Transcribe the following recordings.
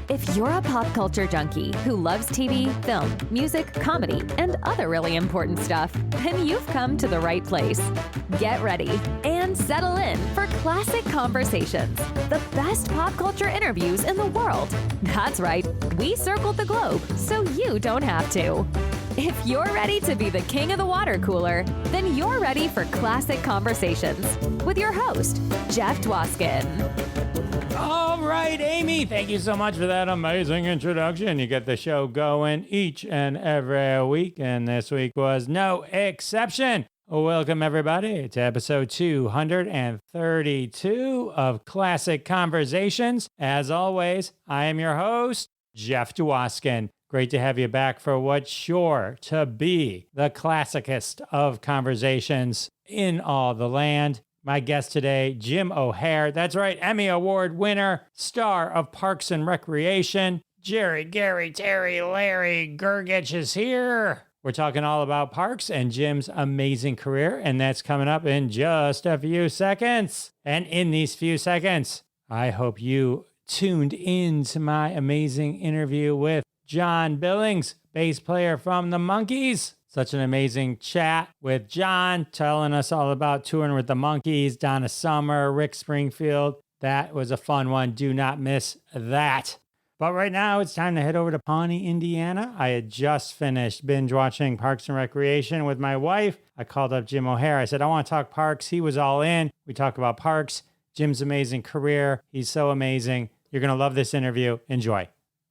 If you're a pop culture junkie who loves TV, film, music, comedy, and other really important stuff, then you've come to the right place. Get ready and settle in for Classic Conversations, the best pop culture interviews in the world. That's right, we circled the globe so you don't have to. If you're ready to be the king of the water cooler, then you're ready for Classic Conversations with your host, Jeff Dwoskin. All right, Amy, thank you so much for that amazing introduction. You get the show going each and every week, and this week was no exception. Welcome, everybody, to episode 232 of Classic Conversations. As always, I am your host, Jeff Dwoskin. Great to have you back for what's sure to be the classicest of conversations in all the land. My guest today, Jim O'Heir. That's right, Emmy Award winner, star of Parks and Recreation. Jerry, Gary, Terry, Larry Gergich is here. We're talking all about parks and Jim's amazing career, and that's coming up in just a few seconds. And in these few seconds, I hope you tuned in to my amazing interview with John Billings, bass player from the Monkees. Such an amazing chat with John, telling us all about touring with the Monkees, Donna Summer, Rick Springfield. That was a fun one. Do not miss that. But right now, it's time to head over to Pawnee, Indiana. I had just finished binge watching Parks and Recreation with my wife. I called up Jim O'Heir. I said, I want to talk parks. He was all in. We talked about parks, Jim's amazing career. He's so amazing. You're going to love this interview. Enjoy.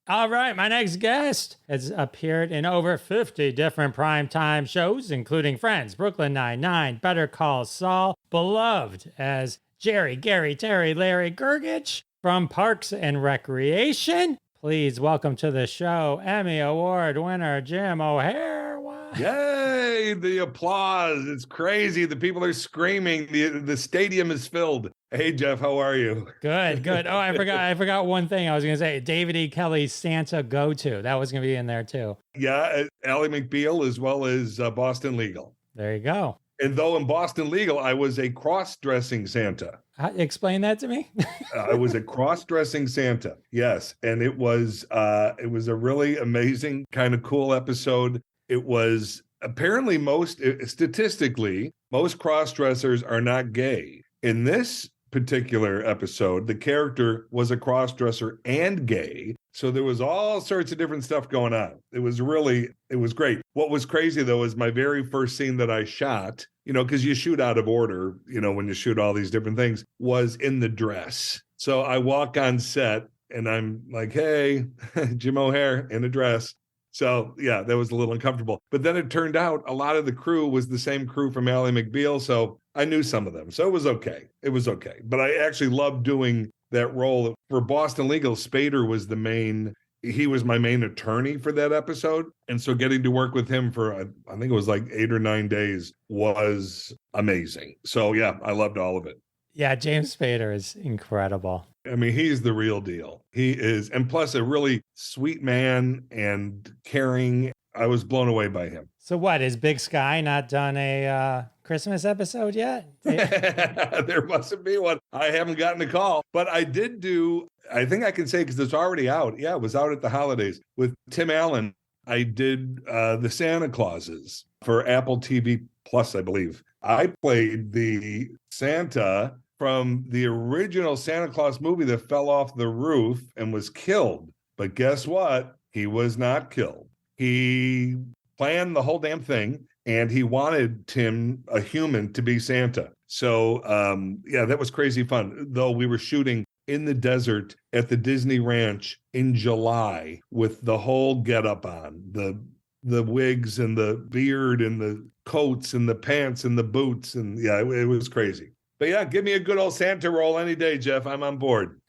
All right, my next guest has appeared in over 50 different primetime shows, including Friends, Brooklyn Nine-Nine, Better Call Saul, beloved as Jerry, Gary, Terry, Larry Gergich from Parks and Recreation. Please welcome to the show, Emmy Award winner Jim O'Heir. Wow. Yay, the applause. It's crazy. The people are screaming. The stadium is filled. Hey, Jeff, how are you? Good. Oh, I forgot one thing I was going to say. David E. Kelly's Santa Go-To. That was going to be in there, too. Yeah, Ally McBeal as well as Boston Legal. There you go. And though in Boston Legal, I was a cross-dressing Santa. Explain that to me. I was a cross-dressing Santa, yes. And it was a really amazing, kind of cool episode. It was apparently statistically, most cross-dressers are not gay. In this particular episode, the character was a cross-dresser and gay. So there was all sorts of different stuff going on. It was great. What was crazy, though, is my very first scene that I shot, because you shoot out of order, when you shoot all these different things, was in the dress. So I walk on set and I'm like, hey, Jim O'Heir in a dress. So yeah, that was a little uncomfortable. But then it turned out a lot of the crew was the same crew from Ally McBeal. So I knew some of them. So it was okay. But I actually loved doing that role. For Boston Legal, Spader was he was my main attorney for that episode. And so getting to work with him for, I think it was like 8 or 9 days was amazing. So yeah, I loved all of it. Yeah, James Spader is incredible. I mean, he's the real deal. He is. And plus a really sweet man and caring. I was blown away by him. So what, is Big Sky not done a Christmas episode yet? There mustn't be one. I haven't gotten a call, but I did do, I think I can say because it's already out. Yeah, it was out at the holidays with Tim Allen. I did the Santa Clauses for Apple TV Plus, I believe. I played the Santa from the original Santa Claus movie that fell off the roof and was killed. But guess what? He was not killed. He planned the whole damn thing, and he wanted Tim, a human, to be Santa. So, yeah, that was crazy fun. Though we were shooting in the desert at the Disney Ranch in July with the whole getup on, the wigs and the beard and the coats and the pants and the boots. And yeah, it was crazy. But yeah, give me a good old Santa role any day, Jeff. I'm on board.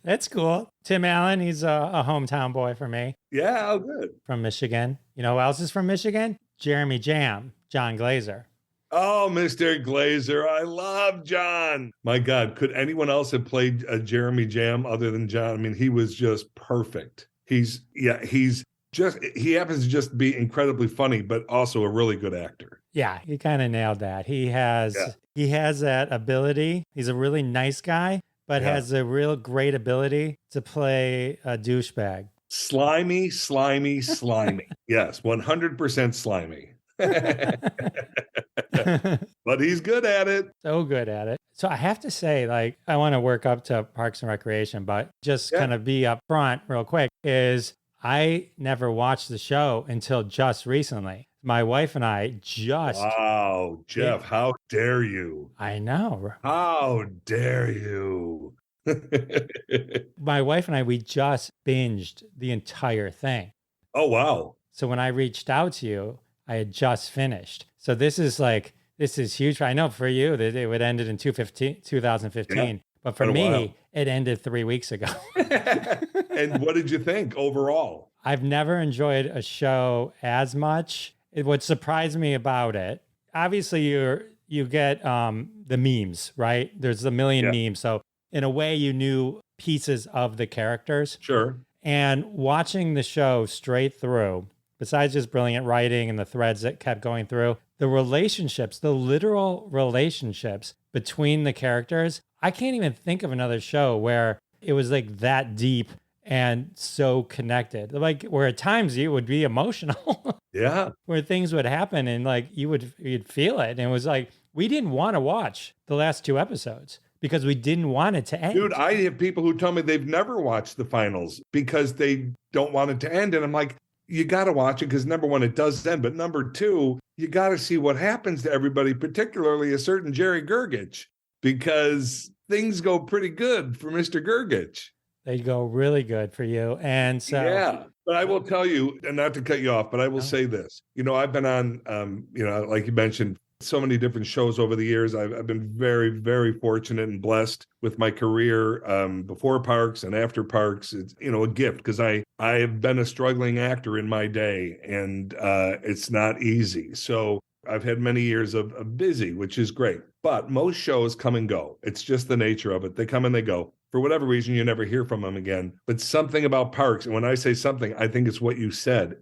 That's cool. Tim Allen, he's a hometown boy for me. Yeah, oh, good. From Michigan. You know who else is from Michigan? Jeremy Jam, John Glazer. Oh, Mr. Glazer. I love John. My God, could anyone else have played Jeremy Jam other than John? I mean, he was just perfect. He happens to just be incredibly funny, but also a really good actor. Yeah, he kind of nailed that. He has that ability. He's a really nice guy, but has a real great ability to play a douchebag. Slimy, slimy, slimy. Yes, 100% slimy. But he's good at it. So good at it. So I have to say, like, I want to work up to Parks and Recreation, but just kind of be up front real quick is I never watched the show until just recently. My wife and I just. Wow, Jeff, how dare you? I know. How dare you? My wife and I, we just binged the entire thing. Oh, wow. So when I reached out to you, I had just finished. So this is huge. I know for you that it would ended in 2015, but for me, it ended 3 weeks ago. And what did you think overall? I've never enjoyed a show as much. What surprised me about it, obviously you get the memes, right? There's a million memes. So in a way, you knew pieces of the characters. Sure. And watching the show straight through, besides just brilliant writing and the threads that kept going through, the relationships, the literal relationships between the characters, I can't even think of another show where it was like that deep and so connected. Like where at times you would be emotional. Yeah. Where things would happen and like you'd feel it. And it was like, we didn't want to watch the last 2 episodes because we didn't want it to end. Dude, I have people who tell me they've never watched the finals because they don't want it to end. And I'm like, you got to watch it because number one, it does end. But number two, you got to see what happens to everybody, particularly a certain Jerry Gergich, because things go pretty good for Mr. Gergich. They go really good for you. And so. Yeah. But I will tell you, and not to cut you off, but I will say this. I've been on, like you mentioned, so many different shows over the years. I've been very, very fortunate and blessed with my career before Parks and after Parks. It's, a gift because I have been a struggling actor in my day and it's not easy. So I've had many years of busy, which is great. But most shows come and go. It's just the nature of it. They come and they go. For whatever reason, you never hear from them again. But something about Parks, and when I say something, I think it's what you said.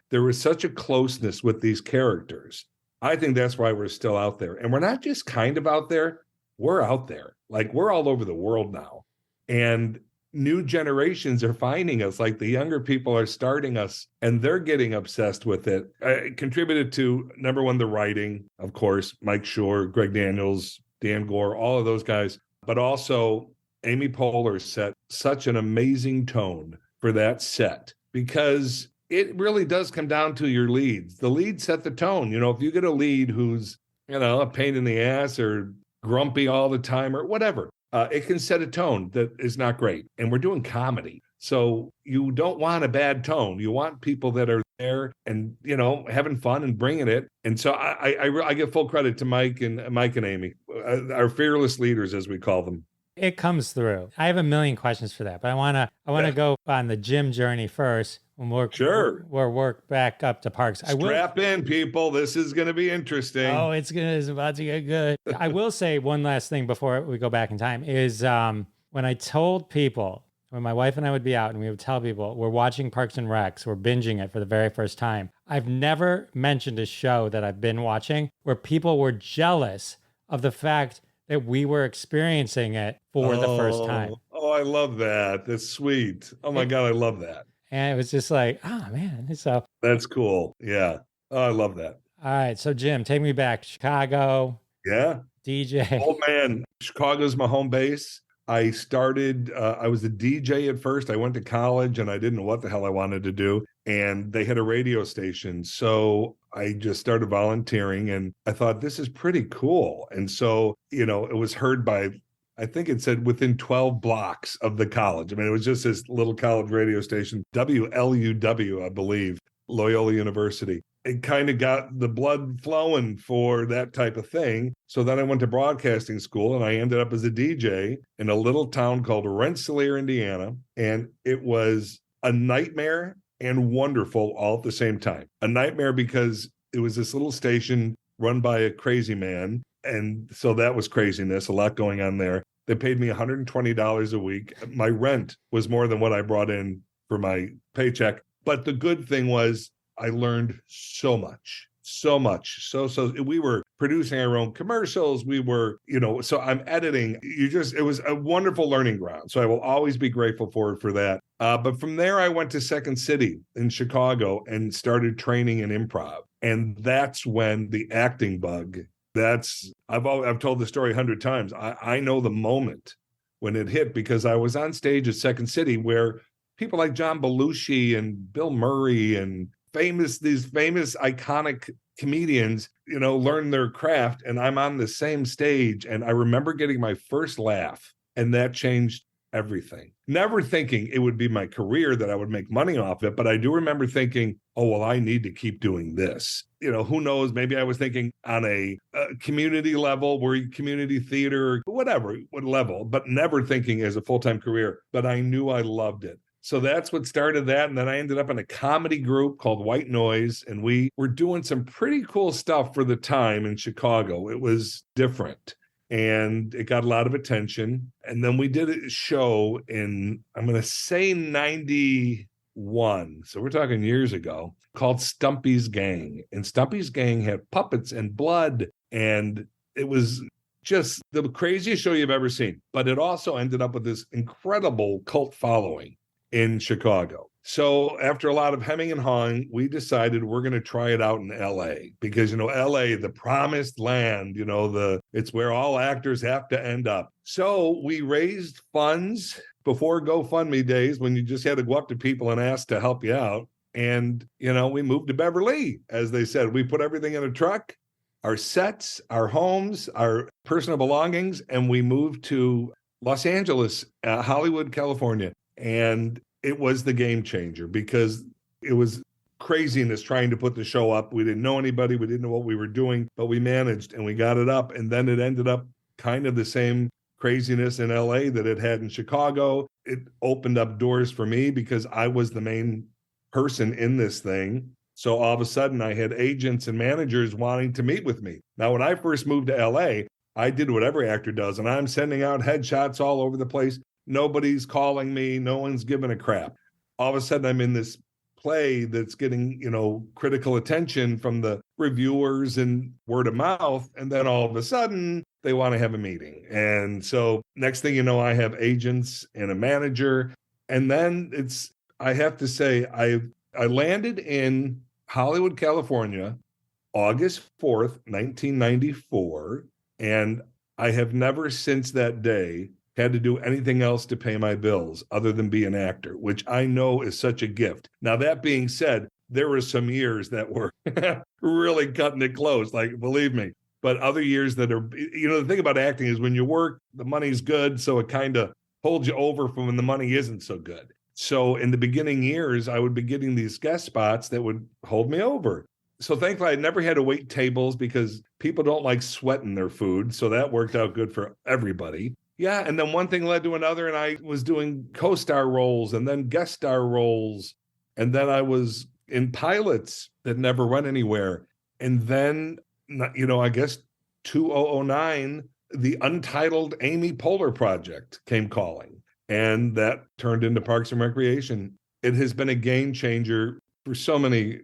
There was such a closeness with these characters. I think that's why we're still out there. And we're not just kind of out there, we're out there. Like we're all over the world now. And new generations are finding us, like the younger people are starting us and they're getting obsessed with it. I contributed to, number one, the writing, of course, Mike Shore, Greg Daniels, Dan Gore, all of those guys, but also Amy Poehler set such an amazing tone for that set because it really does come down to your leads. The leads set the tone. If you get a lead who's, a pain in the ass or grumpy all the time or whatever, it can set a tone that is not great. And we're doing comedy. So you don't want a bad tone. You want people that are there and, having fun and bringing it. And so I give full credit to Mike and Amy, our fearless leaders, as we call them. It comes through. I have a million questions for that, but I want to go on the gym journey first. When we'll work back up to Parks. Strap in, people. This is going to be interesting. Oh, it's about to get good. I will say one last thing before we go back in time is when I told people, when my wife and I would be out and we would tell people we're watching Parks and Recs, we're binging it for the very first time. I've never mentioned a show that I've been watching where people were jealous of the fact that we were experiencing it for the first time. Oh, I love that. That's sweet. Oh my God, I love that. And it was just like, oh man. So that's cool. Yeah. Oh, I love that. All right. So Jim, take me back. Chicago. Yeah. DJ. Oh man. Chicago's my home base. I started, I was a DJ at first. I went to college and I didn't know what the hell I wanted to do. And they had a radio station. So I just started volunteering and I thought, this is pretty cool. And so, it was heard by, I think it said within 12 blocks of the college. I mean, it was just this little college radio station, WLUW, I believe, Loyola University. It kind of got the blood flowing for that type of thing. So then I went to broadcasting school and I ended up as a DJ in a little town called Rensselaer, Indiana. And it was a nightmare and wonderful all at the same time. A nightmare because it was this little station run by a crazy man. And so that was craziness, a lot going on there. They paid me $120 a week. My rent was more than what I brought in for my paycheck. But the good thing was I learned so much so much. So we were producing our own commercials. We were, so I'm editing. It was a wonderful learning ground. So I will always be grateful for that. But from there, I went to Second City in Chicago and started training in improv. And that's when the acting bug, I've told the story 100 times. I know the moment when it hit, because I was on stage at Second City where people like John Belushi and Bill Murray and these famous iconic comedians, learn their craft, and I'm on the same stage. And I remember getting my first laugh, and that changed everything. Never thinking it would be my career, that I would make money off it. But I do remember thinking, oh, well, I need to keep doing this. Who knows? Maybe I was thinking on a community level, community theater, whatever, what level, but never thinking as a full-time career. But I knew I loved it. So that's what started that. And then I ended up in a comedy group called White Noise. And we were doing some pretty cool stuff for the time in Chicago. It was different and it got a lot of attention. And then we did a show in, I'm going to say 91. So we're talking years ago, called Stumpy's Gang. And Stumpy's Gang had puppets and blood. And it was just the craziest show you've ever seen. But it also ended up with this incredible cult following in Chicago. So after a lot of hemming and hawing, we decided we're going to try it out in LA, because, LA, the promised land, it's where all actors have to end up. So we raised funds before GoFundMe days, when you just had to go up to people and ask to help you out. And, we moved to Beverly, as they said. We put everything in a truck, our sets, our homes, our personal belongings, and we moved to Los Angeles, Hollywood, California. And it was the game changer, because it was craziness trying to put the show up. We didn't know anybody. We didn't know what we were doing, but we managed and we got it up. And then it ended up kind of the same craziness in LA that it had in Chicago. It opened up doors for me because I was the main person in this thing. So all of a sudden I had agents and managers wanting to meet with me. Now, when I first moved to LA, I did what every actor does, and I'm sending out headshots all over the place. Nobody's calling me. No one's giving a crap. All of a sudden, I'm in this play that's getting, critical attention from the reviewers and word of mouth. And then all of a sudden, they want to have a meeting. And so next thing you know, I have agents and a manager. And then I have to say, I landed in Hollywood, California, August 4th, 1994. And I have never since that day had to do anything else to pay my bills other than be an actor, which I know is such a gift. Now, that being said, there were some years that were really cutting it close, like, believe me. But other years that are, the thing about acting is when you work, the money's good, so it kind of holds you over from when the money isn't so good. So in the beginning years, I would be getting these guest spots that would hold me over. So thankfully, I never had to wait tables, because people don't like sweating their food. So that worked out good for everybody. Yeah, and then one thing led to another, and I was doing co-star roles and then guest star roles. And then I was in pilots that never went anywhere. And then, I guess 2009, the untitled Amy Poehler project came calling, and that turned into Parks and Recreation. It has been a game changer for so many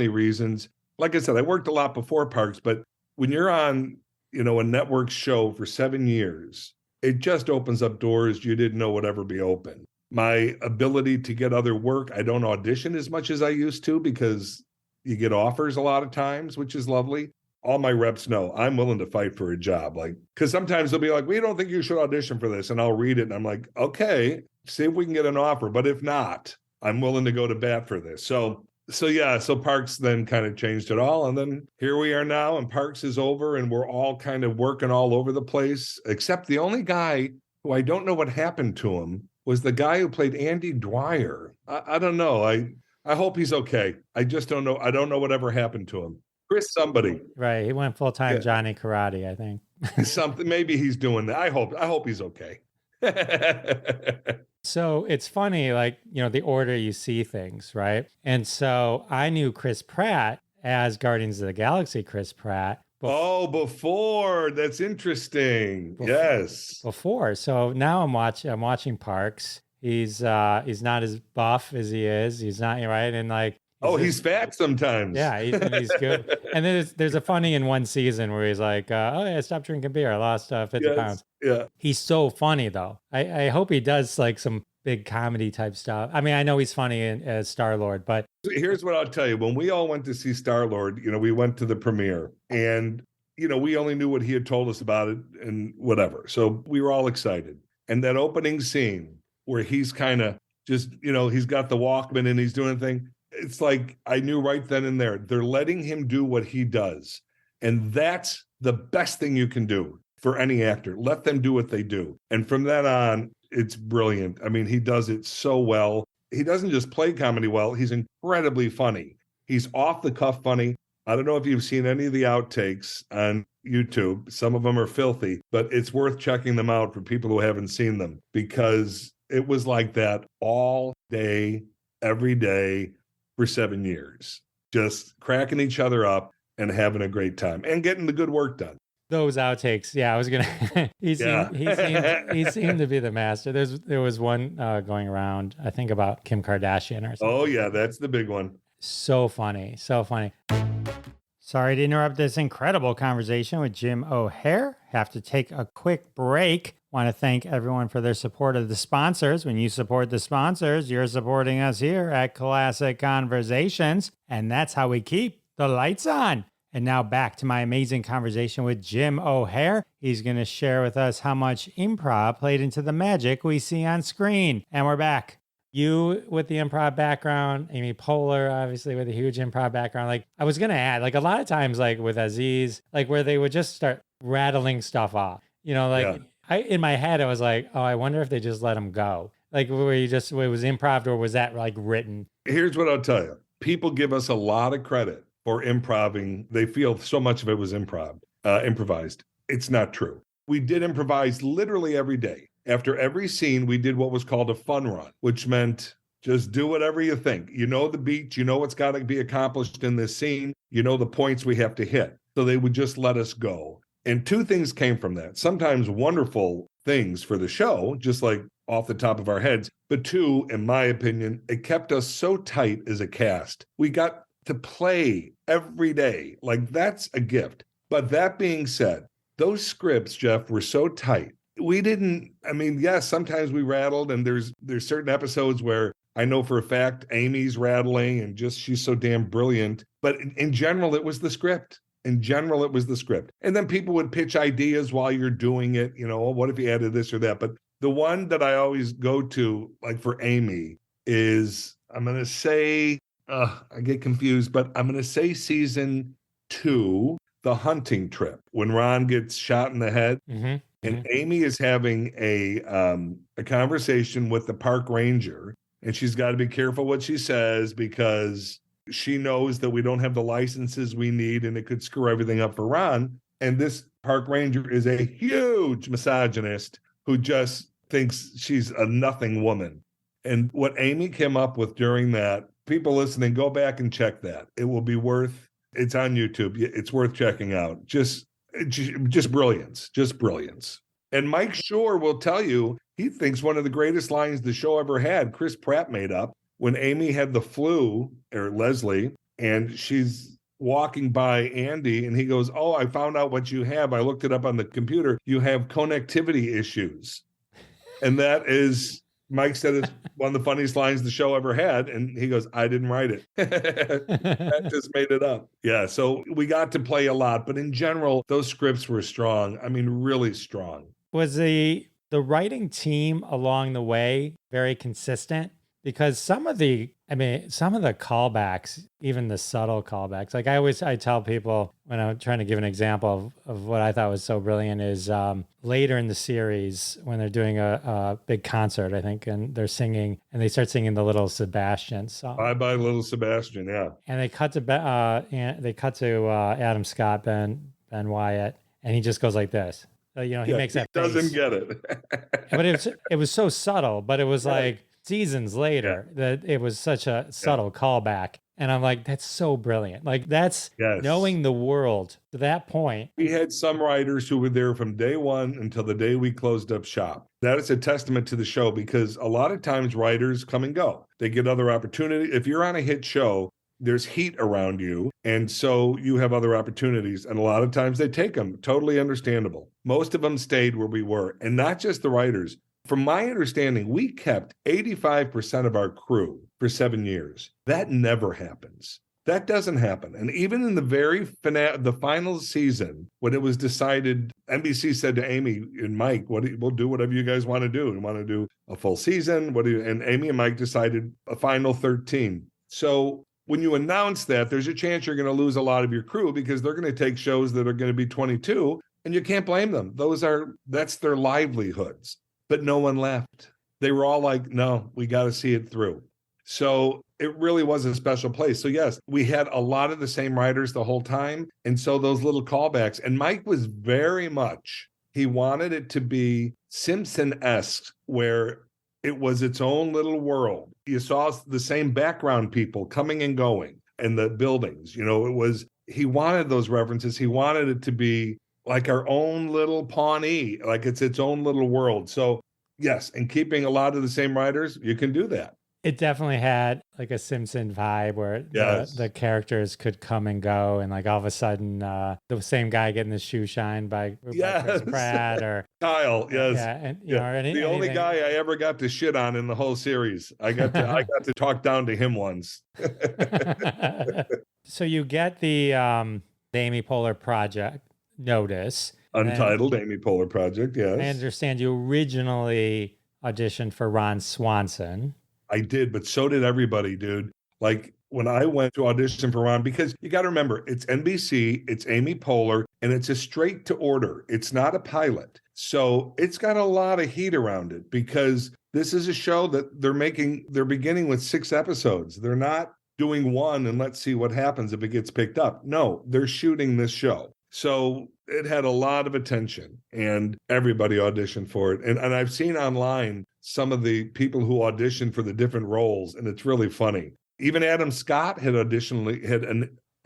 reasons. Like I said, I worked a lot before Parks, but when you're on, a network show for 7 years, it just opens up doors you didn't know would ever be open. My ability to get other work, I don't audition as much as I used to, because you get offers a lot of times, which is lovely. All my reps know I'm willing to fight for a job. Because sometimes they'll be like, we don't think you should audition for this. And I'll read it and I'm like, okay, see if we can get an offer. But if not, I'm willing to go to bat for this. So Parks then kind of changed it all. And then here we are now, and Parks is over, and we're all kind of working all over the place, except the only guy who I don't know what happened to him was the guy who played Andy Dwyer. I don't know. I hope he's okay. I just don't know. I don't know whatever happened to him. Chris somebody. Right. He went full-time Johnny Karate, I think. Something. Maybe he's doing that. I hope he's okay. So it's funny, the order you see things, right? And so I knew Chris Pratt as Guardians of the Galaxy Chris Pratt. Before. That's interesting. Yes. Before. So now I'm watching Parks. He's not as buff as he is. He's not, right? And He's fat sometimes. Yeah, he's good. And then there's a funny in one season where he's like, oh yeah, stop drinking beer. I lost 50 pounds. Yeah. He's so funny though. I hope he does like some big comedy type stuff. I mean, I know he's funny as Star-Lord, but here's what I'll tell you. When we all went to see Star-Lord, we went to the premiere and, we only knew what he had told us about it and whatever. So we were all excited. And that opening scene where he's kind of just, he's got the Walkman and he's doing a thing. It's like, I knew right then and there, they're letting him do what he does. And that's the best thing you can do for any actor. Let them do what they do. And from that on, it's brilliant. I mean, he does it so well. He doesn't just play comedy well. He's incredibly funny. He's off the cuff funny. I don't know if you've seen any of the outtakes on YouTube. Some of them are filthy, but it's worth checking them out for people who haven't seen them because it was like that all day, every day for 7 years, just cracking each other up and having a great time and getting the good work done. Those outtakes, yeah, I was gonna. he seemed to be the master. There was one going around, I think about Kim Kardashian or something. Oh yeah, that's the big one. So funny, so funny. Sorry to interrupt this incredible conversation with Jim O'Hare. Have to take a quick break. Want to thank everyone for their support of the sponsors. When you support the sponsors, you're supporting us here at Classic Conversations, and that's how we keep the lights on. And now back to my amazing conversation with Jim O'Hare. He's going to share with us how much improv played into the magic we see on screen. And we're back. You with the improv background, Amy Poehler, obviously with a huge improv background. Like I was going to add, like a lot of times, like with Aziz, like where they would just start rattling stuff off, in my head, I was like, oh, I wonder if they just let him go. Like where it was improv or was that like written? Here's what I'll tell you. People give us a lot of credit for improving. They feel so much of it was improvised. It's not true. We did improvise literally every day. After every scene, we did what was called a fun run, which meant just do whatever you think. You know the beat, you know what's got to be accomplished in this scene, you know the points we have to hit. So they would just let us go. And two things came from that. Sometimes wonderful things for the show, just like off the top of our heads. But two, in my opinion, it kept us so tight as a cast. We got to play every day. Like that's a gift. But that being said, those scripts, Jeff, were so tight. Yes, sometimes we rattled and there's certain episodes where I know for a fact Amy's rattling and just she's so damn brilliant. But in general, it was the script. And then people would pitch ideas while you're doing it. What if you added this or that? But the one that I always go to, like for Amy, is I'm going to say, I get confused, but I'm going to say season 2, the hunting trip, when Ron gets shot in the head. Mm-hmm. And Amy is having a conversation with the park ranger, and she's got to be careful what she says because she knows that we don't have the licenses we need, and it could screw everything up for Ron. And this park ranger is a huge misogynist who just thinks she's a nothing woman. And what Amy came up with during that, people listening, go back and check that. It will be it's on YouTube. It's worth checking out. Just brilliance, And Mike Shore will tell you, he thinks one of the greatest lines the show ever had, Chris Pratt made up, when Amy had the flu, or Leslie, and she's walking by Andy, and he goes, oh, I found out what you have. I looked it up on the computer. You have connectivity issues. And that is, Mike said it's one of the funniest lines the show ever had. And he goes, I didn't write it. I just made it up. Yeah, so we got to play a lot. But in general, those scripts were strong. I mean, really strong. Was the writing team along the way very consistent? Because some of the callbacks, even the subtle callbacks, like I tell people when I'm trying to give an example of what I thought was so brilliant is later in the series when they're doing a big concert, I think, and they're singing and they start singing the Little Sebastian song. Bye Bye Little Sebastian, yeah. And they cut to Adam Scott, Ben Wyatt, and he just goes like this. So, he makes that face. Doesn't get it. But it was so subtle, but it was like seasons later that it was such a subtle callback. And I'm like, that's so brilliant. Like that's knowing the world to that point. We had some writers who were there from day one until the day we closed up shop. That is a testament to the show because a lot of times writers come and go. They get other opportunities. If you're on a hit show, there's heat around you. And so you have other opportunities. And a lot of times they take them. Totally understandable. Most of them stayed where we were. And not just the writers. From my understanding, we kept 85% of our crew for 7 years. That never happens. That doesn't happen. And even in the final season, when it was decided, NBC said to Amy and Mike, we'll do whatever you guys want to do. We want to do a full season. And Amy and Mike decided a final 13. So when you announce that, there's a chance you're going to lose a lot of your crew because they're going to take shows that are going to be 22, and you can't blame them. That's their livelihoods. But no one left. They were all like, no, we got to see it through. So it really was a special place. So yes, we had a lot of the same writers the whole time. And so those little callbacks, and Mike was very much, he wanted it to be Simpson-esque, where it was its own little world. You saw the same background people coming and going and the buildings, he wanted those references. He wanted it to be like our own little Pawnee, like it's its own little world. So yes, and keeping a lot of the same writers, you can do that. It definitely had like a Simpson vibe where the characters could come and go, and like all of a sudden the same guy getting his shoe shined by Chris Pratt or Kyle. Yes, the only guy I ever got to shit on in the whole series. I got to talk down to him once. So you get the Amy Poehler project notice, untitled Amy Poehler project. Yes, I understand you originally auditioned for Ron Swanson. I did, but so did everybody, dude. Like when I went to audition for Ron, because you got to remember, it's NBC, it's Amy Poehler, and it's a straight to order. It's not a pilot. So it's got a lot of heat around it because this is a show that they're beginning with 6 episodes. They're not doing one and let's see what happens if it gets picked up. No, they're shooting this show. So it had a lot of attention and everybody auditioned for it. And I've seen online some of the people who auditioned for the different roles, and it's really funny. Even Adam Scott had originally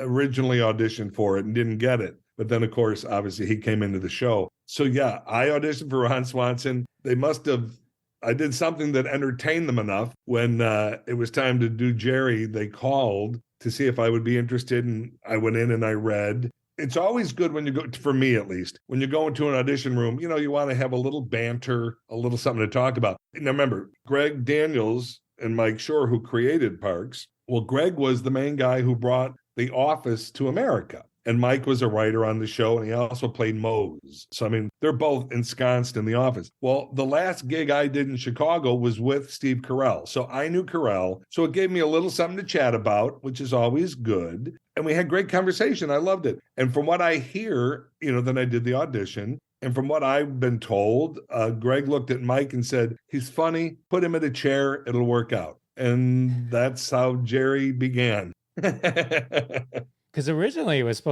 auditioned for it and didn't get it. But then, of course, obviously he came into the show. So yeah, I auditioned for Ron Swanson. I did something that entertained them enough. When it was time to do Jerry, they called to see if I would be interested, and I went in and I read. It's always good when you go, for me at least, when you go into an audition room, you want to have a little banter, a little something to talk about. Now remember, Greg Daniels and Mike Shore, who created Parks, well, Greg was the main guy who brought The Office to America. And Mike was a writer on the show, and he also played Mose. So, I mean, they're both ensconced in The Office. Well, the last gig I did in Chicago was with Steve Carell. So I knew Carell. So it gave me a little something to chat about, which is always good. And we had great conversation. I loved it. And from what I hear, then I did the audition. And from what I've been told, Greg looked at Mike and said, he's funny, put him in a chair, it'll work out. And that's how Jerry began. Because originally it was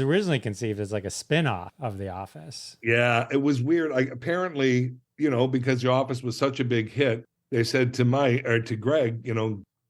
originally conceived as like a spin-off of The Office. Yeah, it was weird. Apparently, because The Office was such a big hit, they said to Greg,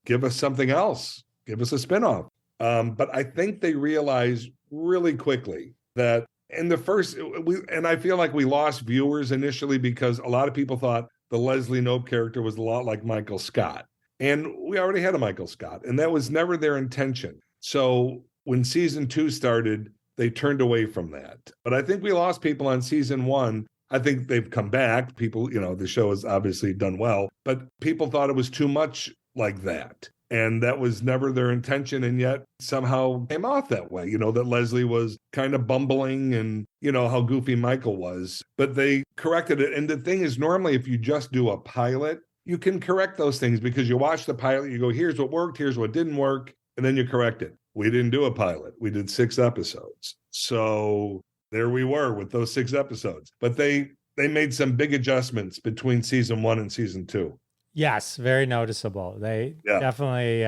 give us something else. Give us a spin-off. But I think they realized really quickly that in the first, and I feel like we lost viewers initially because a lot of people thought the Leslie Knope character was a lot like Michael Scott. And we already had a Michael Scott, and that was never their intention. So when season 2 started, they turned away from that. But I think we lost people on season 1. I think they've come back. People, the show has obviously done well, but people thought it was too much like that. And that was never their intention. And yet somehow came off that way, that Leslie was kind of bumbling and, how goofy Michael was. But they corrected it. And the thing is, normally if you just do a pilot, you can correct those things because you watch the pilot, you go, here's what worked, here's what didn't work, and then you correct it. We didn't do a pilot. We did 6 episodes. So there we were with those 6 episodes. But they made some big adjustments between season 1 and season 2. Yes, very noticeable. They definitely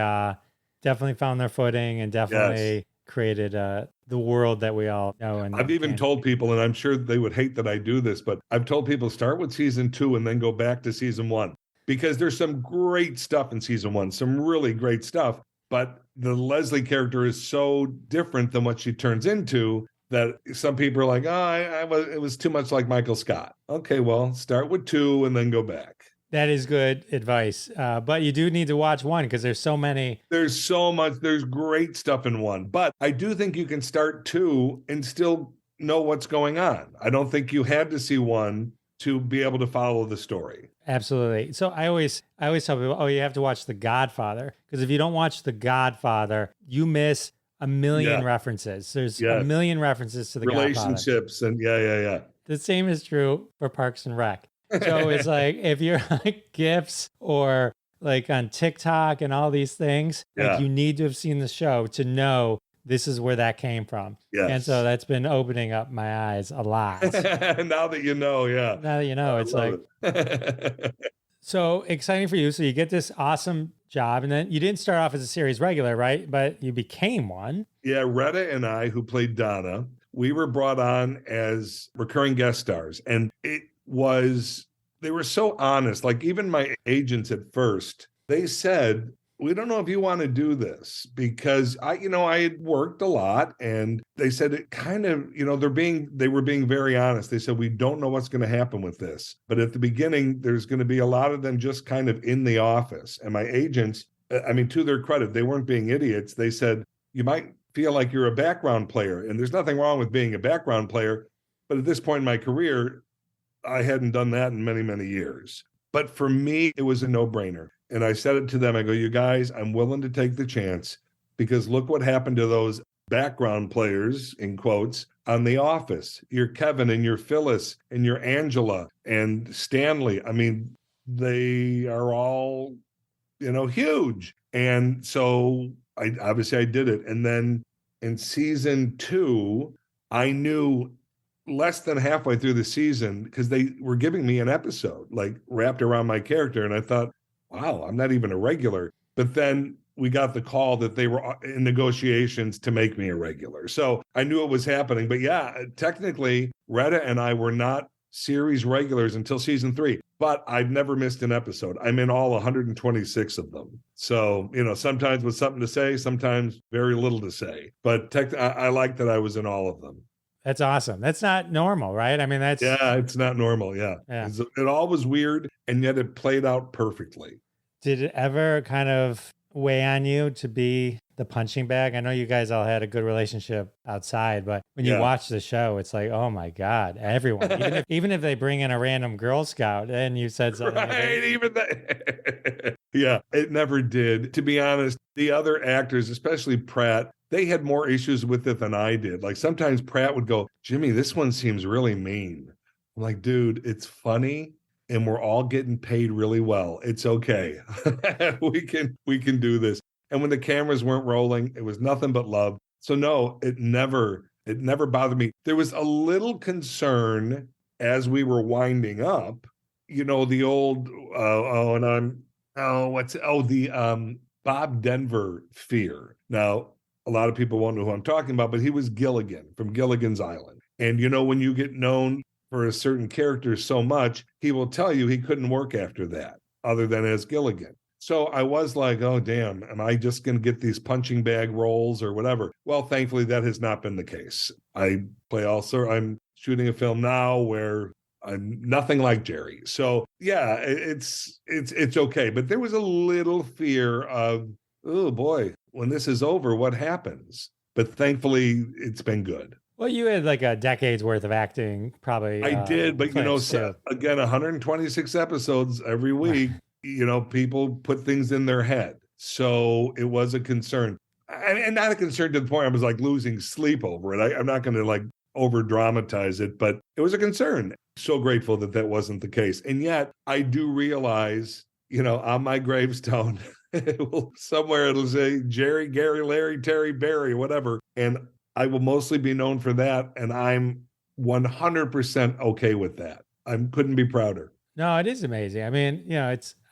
found their footing and definitely created the world that we all know. And I've even told people, and I'm sure they would hate that I do this, but I've told people start with season 2 and then go back to season 1. Because there's some great stuff in season 1, some really great stuff. But the Leslie character is so different than what she turns into that some people are like, it was too much like Michael Scott. Okay, well, start with 2 and then go back. That is good advice. But you do need to watch one because there's so many. There's so much, there's great stuff in one, but I do think you can start two and still know what's going on. I don't think you had to see one to be able to follow the story. Absolutely. So I always tell people, oh, you have to watch The Godfather, because if you don't watch The Godfather, you miss a million references. There's a million references to The relationships Godfather. And yeah. The same is true for Parks and Rec. So it's like if you're like GIFs or like on TikTok and all these things, like you need to have seen the show to know this is where that came from. Yes. And so that's been opening up my eyes a lot. Now that you know, Now that you know, it's like, so exciting for you. So you get this awesome job, and then you didn't start off as a series regular, right? But you became one. Yeah, Retta and I, who played Donna, we were brought on as recurring guest stars. And they were so honest. Like even my agents at first, they said, we don't know if you want to do this, because I had worked a lot, and they said it kind of, they were being very honest. They said, we don't know what's going to happen with this, but at the beginning, there's going to be a lot of them just kind of in the office. And my agents, to their credit, they weren't being idiots. They said, you might feel like you're a background player, and there's nothing wrong with being a background player. But at this point in my career, I hadn't done that in many, many years. But for me, it was a no-brainer. And I said it to them. I go, you guys, I'm willing to take the chance, because look what happened to those background players, in quotes, on The Office. You're Kevin and you're Phyllis and you're Angela and Stanley. They are all, huge. And so I did it. And then in season 2, I knew less than halfway through the season, because they were giving me an episode like wrapped around my character. And I thought, wow, I'm not even a regular. But then we got the call that they were in negotiations to make me a regular. So I knew it was happening. But yeah, technically, Retta and I were not series regulars until season 3. But I've never missed an episode. I'm in all 126 of them. So, sometimes with something to say, sometimes very little to say. But I like that I was in all of them. That's awesome. That's not normal, right? It's not normal. Yeah. It all was weird, and yet it played out perfectly. Did it ever kind of weigh on you to be the punching bag? I know you guys all had a good relationship outside, but when you watch the show, it's like, oh my God, everyone, even if they bring in a random Girl Scout and you said something. Right, even that. Yeah, it never did. To be honest, the other actors, especially Pratt, they had more issues with it than I did. Like sometimes Pratt would go, Jimmy, this one seems really mean. I'm like, dude, it's funny and we're all getting paid really well. It's okay. we can do this. And when the cameras weren't rolling, it was nothing but love. So no, it never bothered me. There was a little concern as we were winding up, the old, the Bob Denver fear. Now, a lot of people won't know who I'm talking about, but he was Gilligan from Gilligan's Island. And when you get known for a certain character so much, he will tell you he couldn't work after that other than as Gilligan. So I was like, oh, damn, am I just going to get these punching bag roles or whatever? Well, thankfully, that has not been the case. I'm shooting a film now where I'm nothing like Jerry. So yeah, it's okay. But there was a little fear of, oh boy, when this is over, what happens? But thankfully, it's been good. Well, you had like a decade's worth of acting, probably. I did, but again, 126 episodes every week. People put things in their head, so it was a concern, and not a concern to the point I was like losing sleep over it. I'm not going to like over dramatize it, but it was a concern. So grateful that wasn't the case, and yet I do realize, on my gravestone. Somewhere it'll say Jerry, Gary, Larry, Terry, Barry, whatever. And I will mostly be known for that. And I'm 100% okay with that. I couldn't be prouder. No, it is amazing.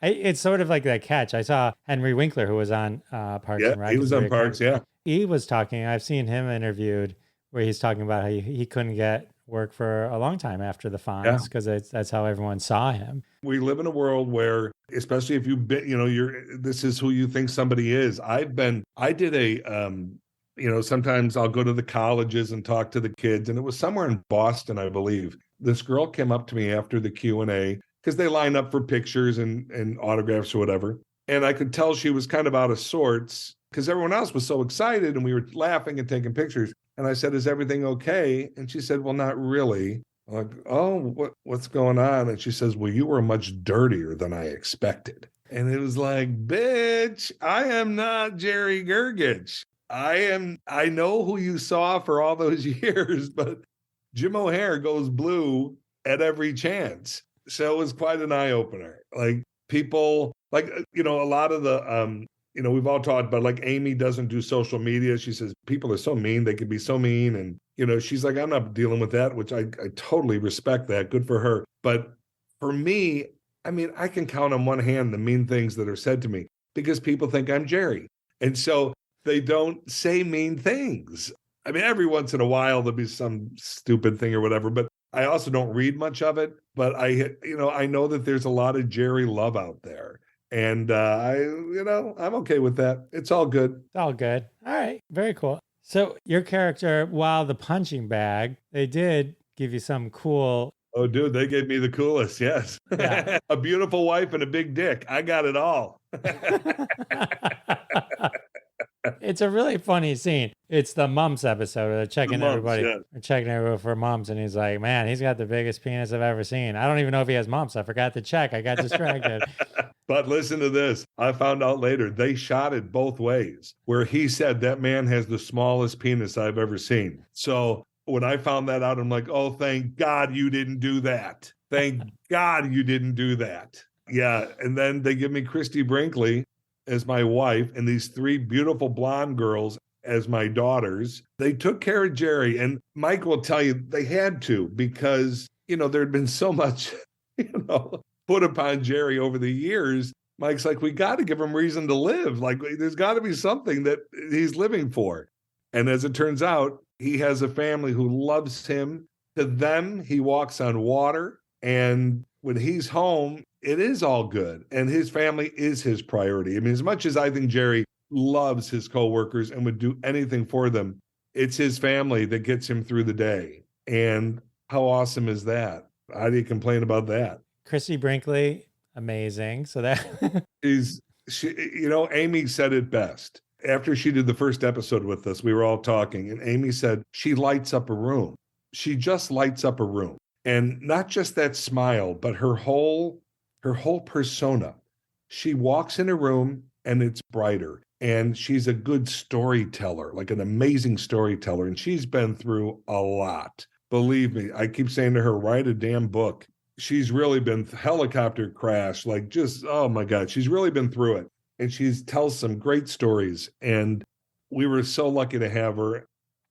It's sort of like that catch. I saw Henry Winkler, who was on Parks and Rec. He was on Parks, He was talking, I've seen him interviewed, where he's talking about how he couldn't get work for a long time after the Fonz, because that's how everyone saw him. We live in a world where, especially if you've been, this is who you think somebody is. I did a, sometimes I'll go to the colleges and talk to the kids, and it was somewhere in Boston, I believe. This girl came up to me after the Q&A because they line up for pictures and autographs or whatever. And I could tell she was kind of out of sorts because everyone else was so excited and we were laughing and taking pictures. And I said, is everything okay? And she said, well, not really. I'm like, oh, what's going on? And she says, well, you were much dirtier than I expected. And it was like, bitch, I am not Jerry Gergich. I know who you saw for all those years, but Jim O'Heir goes blue at every chance. So it was quite an eye opener. Like people, like, a lot of the, we've all talked about, like, Amy doesn't do social media. She says, people are so mean. They can be so mean. And, she's like, I'm not dealing with that, which I totally respect that. Good for her. But for me, I mean, I can count on one hand the mean things that are said to me because people think I'm Jerry. And so they don't say mean things. I mean, every once in a while, there'll be some stupid thing or whatever, but I also don't read much of it. But I know that there's a lot of Jerry love out there. And I'm okay with that. It's all good. It's all good. All right. Very cool. So your character, while the punching bag, they did give you some cool. Oh, dude, they gave me the coolest. Yes. Yeah. A beautiful wife and a big dick. I got it all. It's a really funny scene. It's the mums episode. They're checking everybody. Yeah. They're checking everybody for mums. And he's like, man, he's got the biggest penis I've ever seen. I don't even know if he has mums. I forgot to check. I got distracted. But listen to this. I found out later they shot it both ways, where he said that man has the smallest penis I've ever seen. So when I found that out, I'm like, oh, thank God you didn't do that. Thank God you didn't do that. Yeah. And then they give me Christy Brinkley as my wife and these three beautiful blonde girls as my daughters. They took care of Jerry. And Mike will tell you they had to because, there had been so much, put upon Jerry over the years. Mike's like, we got to give him reason to live. Like, there's got to be something that he's living for. And as it turns out, he has a family who loves him. To them, he walks on water. And when he's home, it is all good. And his family is his priority. I mean, as much as I think Jerry loves his coworkers and would do anything for them, it's his family that gets him through the day. And how awesome is that? How do you complain about that? Christy Brinkley, amazing. So that Amy said it best. After she did the first episode with us, we were all talking, and Amy said she lights up a room. She just lights up a room. And not just that smile, but her whole persona. She walks in a room and it's brighter. And she's a good storyteller, like an amazing storyteller. And she's been through a lot. Believe me, I keep saying to her, write a damn book. She's really been helicopter crash, like just, oh my God, she's really been through it. And she tells some great stories. And we were so lucky to have her.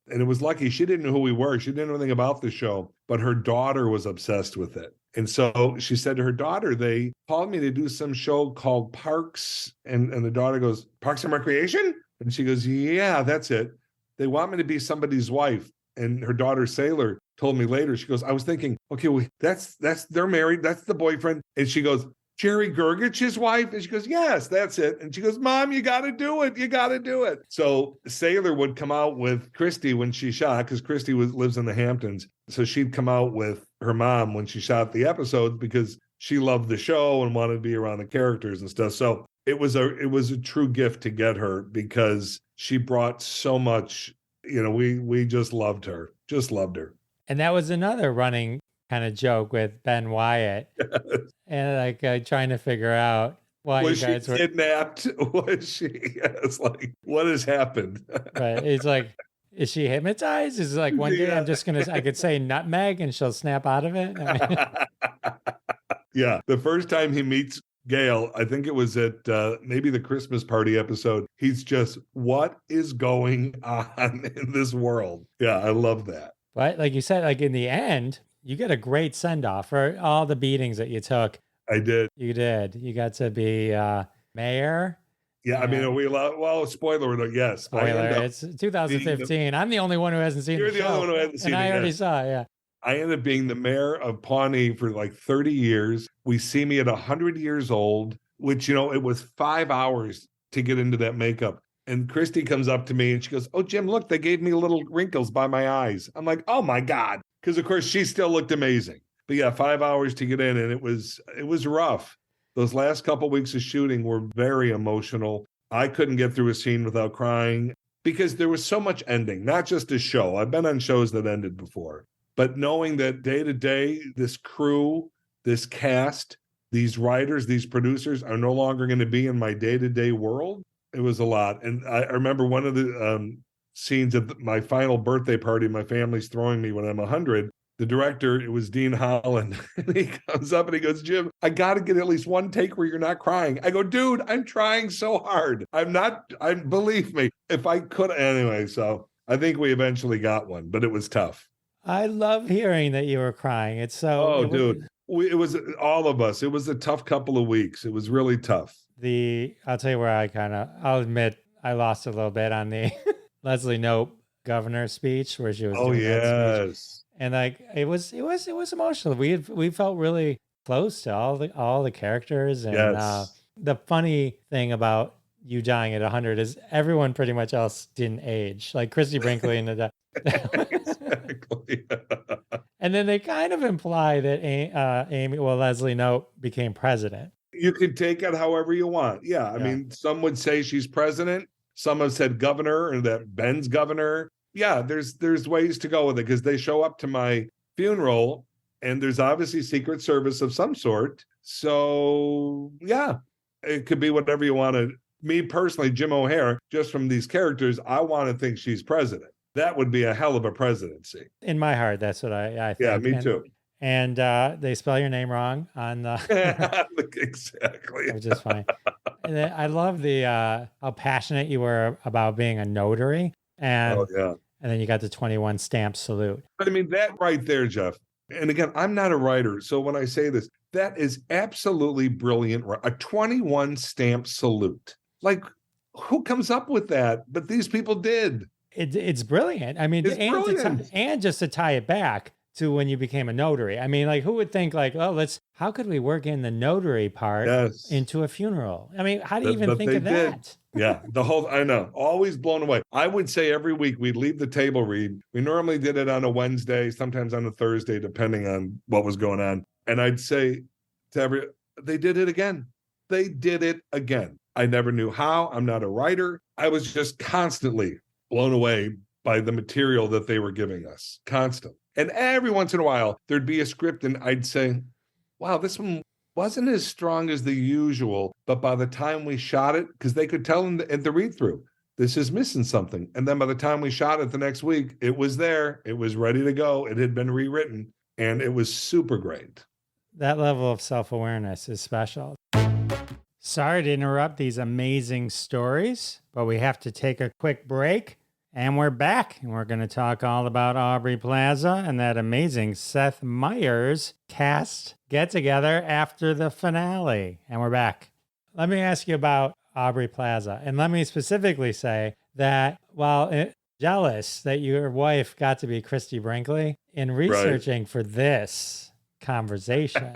And it was lucky. She didn't know who we were. She didn't know anything about the show, but her daughter was obsessed with it. And so she said to her daughter, they called me to do some show called Parks. And the daughter goes, Parks and Recreation? And she goes, yeah, that's it. They want me to be somebody's wife. And her daughter, Sailor, told me later, she goes, I was thinking, okay, well, they're married. That's the boyfriend. And she goes, Jerry Gergich, his wife? And she goes, yes, that's it. And she goes, Mom, you got to do it. You got to do it. So Sailor would come out with Christy when she shot, because Christy lives in the Hamptons. So she'd come out with her mom when she shot the episodes because she loved the show and wanted to be around the characters and stuff. So it was a true gift to get her because she brought so much. We just loved her. And that was another running kind of joke with Ben Wyatt. And trying to figure out why was you guys were kidnapped. Was she? It's like, what has happened? Right. It's like, is she hypnotized? Is it like one day I could say nutmeg and she'll snap out of it? I mean... Yeah. The first time he meets Gail, I think it was at maybe the Christmas party episode. He's just, what is going on in this world? Yeah, I love that. But like you said, like in the end, you get a great send-off for all the beatings that you took. I did. You did. You got to be mayor. Yeah, I mean, are we allowed? Well, spoiler alert, yes. Spoiler, it's 2015. I'm the only one who hasn't seen You're the the show. only one who hasn't seen it. And I already saw it, yeah. I ended up being the mayor of Pawnee for like 30 years. We see me at 100 years old, which, it was 5 hours to get into that makeup. And Christy comes up to me and she goes, oh, Jim, look, they gave me little wrinkles by my eyes. I'm like, oh my God. Because of course she still looked amazing. But yeah, 5 hours to get in, and it was rough. Those last couple weeks of shooting were very emotional. I couldn't get through a scene without crying because there was so much ending, not just a show. I've been on shows that ended before, but knowing that day to day, this crew, this cast, these writers, these producers are no longer going to be in my day-to-day world, it was a lot. And I remember one of the scenes of my final birthday party my family's throwing me when I'm 100. The director, it was Dean Holland, and he comes up and he goes, Jim, I got to get at least one take where you're not crying. I go, dude, I'm trying so hard. Believe me, if I could, anyway. So I think we eventually got one, but it was tough. I love hearing that you were crying. It's so, dude, it was all of us. It was a tough couple of weeks. It was really tough. I'll tell you where I'll admit I lost a little bit on the Leslie Knope governor speech where she was doing that speech. And like it was emotional. We felt really close to all the characters. And the funny thing about you dying at 100 is everyone pretty much else didn't age. Like Christy Brinkley and the exactly. And then they kind of imply that Leslie Knope became president. You can take it however you want. Yeah, I mean, some would say she's president. Some have said governor, and that Ben's governor. Yeah, there's ways to go with it because they show up to my funeral and there's obviously Secret Service of some sort. So yeah, it could be whatever you want to. Me personally, Jim O'Heir, just from these characters, I want to think she's president. That would be a hell of a presidency. In my heart, that's what I think. Yeah, me too. And they spell your name wrong on the exactly, which is fine. And I love how passionate you were about being a notary. And and then you got the 21 stamp salute. But I mean, that right there, Jeff. And again, I'm not a writer. So when I say this, that is absolutely brilliant. A 21 stamp salute. Like, who comes up with that? But these people did. It's brilliant. I mean, and just to tie it back to when you became a notary. I mean, like, who would think like, oh, how could we work in the notary part into a funeral? I mean, how do you even think of that? Yeah, I know, always blown away. I would say every week we'd leave the table read. We normally did it on a Wednesday, sometimes on a Thursday, depending on what was going on. And I'd say to they did it again. They did it again. I never knew how. I'm not a writer. I was just constantly blown away by the material that they were giving us, constant. And every once in a while, there'd be a script and I'd say, wow, this one wasn't as strong as the usual, but by the time we shot it, because they could tell in the read-through, this is missing something. And then by the time we shot it the next week, it was there. It was ready to go. It had been rewritten, and it was super great. That level of self-awareness is special. Sorry to interrupt these amazing stories, but we have to take a quick break. And we're back, and we're going to talk all about Aubrey Plaza and that amazing Seth Meyers cast get-together after the finale. And we're back. Let me ask you about Aubrey Plaza. And let me specifically say that while jealous that your wife got to be Christy Brinkley, in researching for this conversation,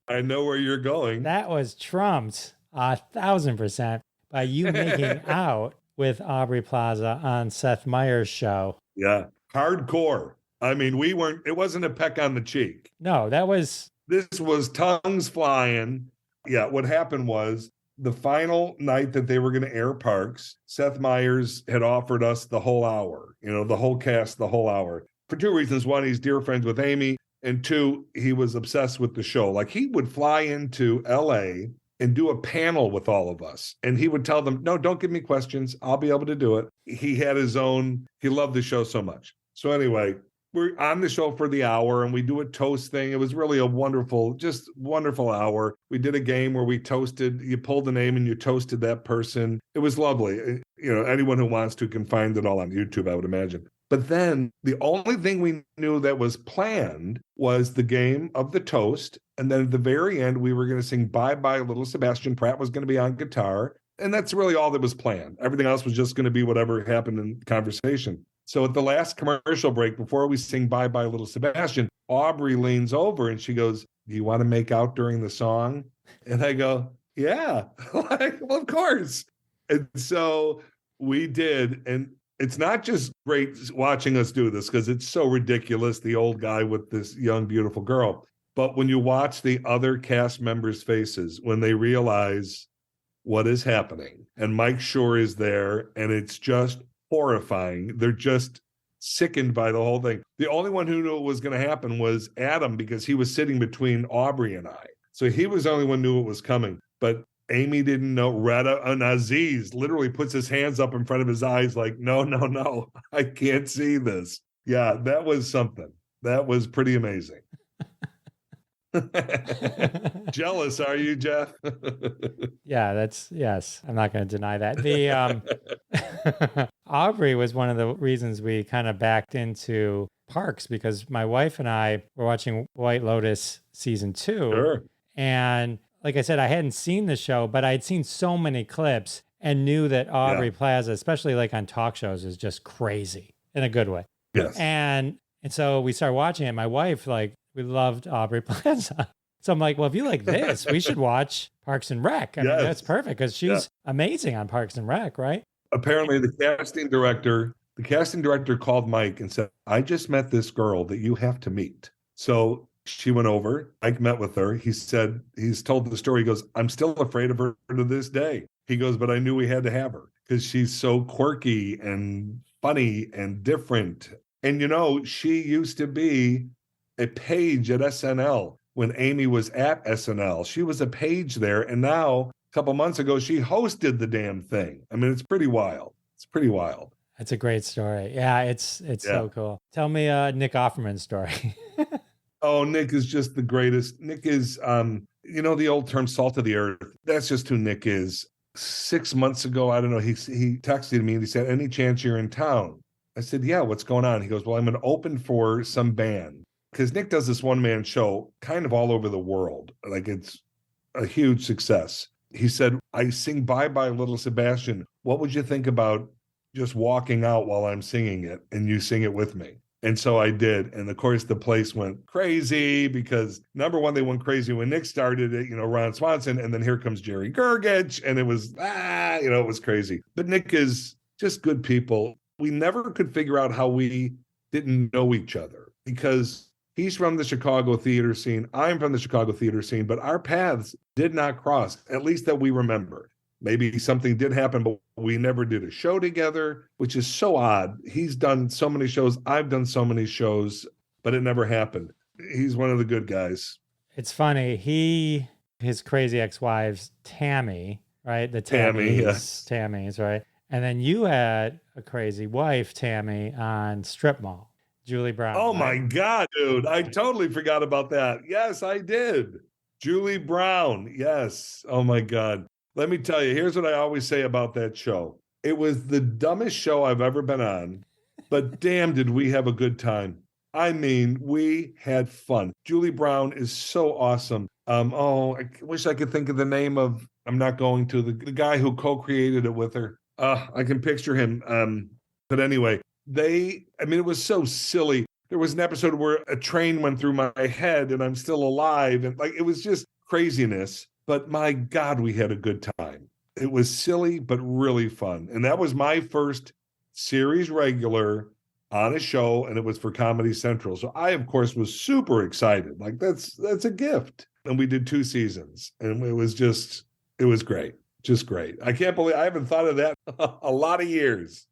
I know where you're going. That was trumped 1,000% by you making out with Aubrey Plaza on Seth Meyers' show. Yeah. Hardcore. I mean, it wasn't a peck on the cheek. No, this was tongues flying. Yeah. What happened was the final night that they were going to air Parks, Seth Meyers had offered us the whole hour, the whole cast, the whole hour for two reasons. One, he's dear friends with Amy. And two, he was obsessed with the show. Like, he would fly into LA and do a panel with all of us. And he would tell them, no, don't give me questions. I'll be able to do it. He had his own, he loved the show so much. So anyway, we're on the show for the hour and we do a toast thing. It was really a wonderful hour. We did a game where we toasted, you pulled the name and you toasted that person. It was lovely. Anyone who wants to can find it all on YouTube, I would imagine. But then the only thing we knew that was planned was the game of the toast. And then at the very end, we were going to sing Bye Bye Little Sebastian. Pratt was going to be on guitar. And that's really all that was planned. Everything else was just going to be whatever happened in conversation. So at the last commercial break, before we sing Bye Bye Little Sebastian, Aubrey leans over and she goes, do you want to make out during the song? And I go, yeah, well, of course. And so we did. And it's not just great watching us do this because it's so ridiculous, the old guy with this young, beautiful girl. But when you watch the other cast members' faces, when they realize what is happening, and Mike Schur is there, and it's just horrifying. They're just sickened by the whole thing. The only one who knew it was going to happen was Adam, because he was sitting between Aubrey and I. So he was the only one who knew it was coming. But Amy didn't know. Retta and Aziz literally puts his hands up in front of his eyes like, no, I can't see this. Yeah, that was something. That was pretty amazing. Jealous, are you, Jeff? Yeah, yes. I'm not going to deny that. The Aubrey was one of the reasons we kind of backed into Parks, because my wife and I were watching White Lotus season 2. Sure. And like I said, I hadn't seen the show, but I'd seen so many clips and knew that Aubrey Plaza, especially like on talk shows, is just crazy in a good way. Yes. And so we started watching it. My wife, like, we loved Aubrey Plaza. So I'm like, well, if you like this, we should watch Parks and Rec. I mean, that's perfect because she's amazing on Parks and Rec, right? Apparently the casting director called Mike and said, I just met this girl that you have to meet. So she went over, Mike met with her. He said, he's told the story. He goes, I'm still afraid of her to this day. He goes, but I knew we had to have her because she's so quirky and funny and different. And, you know, she used to be a page at SNL when Amy was at SNL. She was a page there. And now, a couple months ago, she hosted the damn thing. I mean, it's pretty wild. It's pretty wild. That's a great story. Yeah, it's so cool. Tell me Nick Offerman's story. Oh, Nick is just the greatest. Nick is, you know, the old term salt of the earth. That's just who Nick is. 6 months ago, I don't know, he texted me and he said, any chance you're in town? I said, yeah, what's going on? He goes, well, I'm going to open for some band. Because Nick does this one-man show kind of all over the world. Like, it's a huge success. He said, I sing Bye Bye Little Sebastian. What would you think about just walking out while I'm singing it and you sing it with me? And so I did. And of course, the place went crazy because, number one, they went crazy when Nick started it, you know, Ron Swanson. And then here comes Jerry Gergich. And it was, you know, it was crazy. But Nick is just good people. We never could figure out how we didn't know each other because he's from the Chicago theater scene. I'm from the Chicago theater scene, but our paths did not cross, at least that we remember. Maybe something did happen, but we never did a show together, which is so odd. He's done so many shows. I've done so many shows, but it never happened. He's one of the good guys. It's funny. His crazy ex-wives, Tammy, right? The Tammys, right? And then you had a crazy wife, Tammy, on Strip Mall, Julie Brown. Oh, my God, dude. I totally forgot about that. Yes, I did. Julie Brown. Yes. Oh, my God. Let me tell you, here's what I always say about that show. It was the dumbest show I've ever been on, but damn, did we have a good time. I mean, we had fun. Julie Brown is so awesome. I wish I could think of the name of, I'm not going to, the guy who co-created it with her. I can picture him. But anyway, it was so silly. There was an episode where a train went through my head and I'm still alive. And like, it was just craziness. But my God, we had a good time. It was silly, but really fun. And that was my first series regular on a show, and it was for Comedy Central. So I, of course, was super excited. Like, that's a gift. And we did 2 seasons, and it was great. Just great. I can't believe I haven't thought of that a lot of years.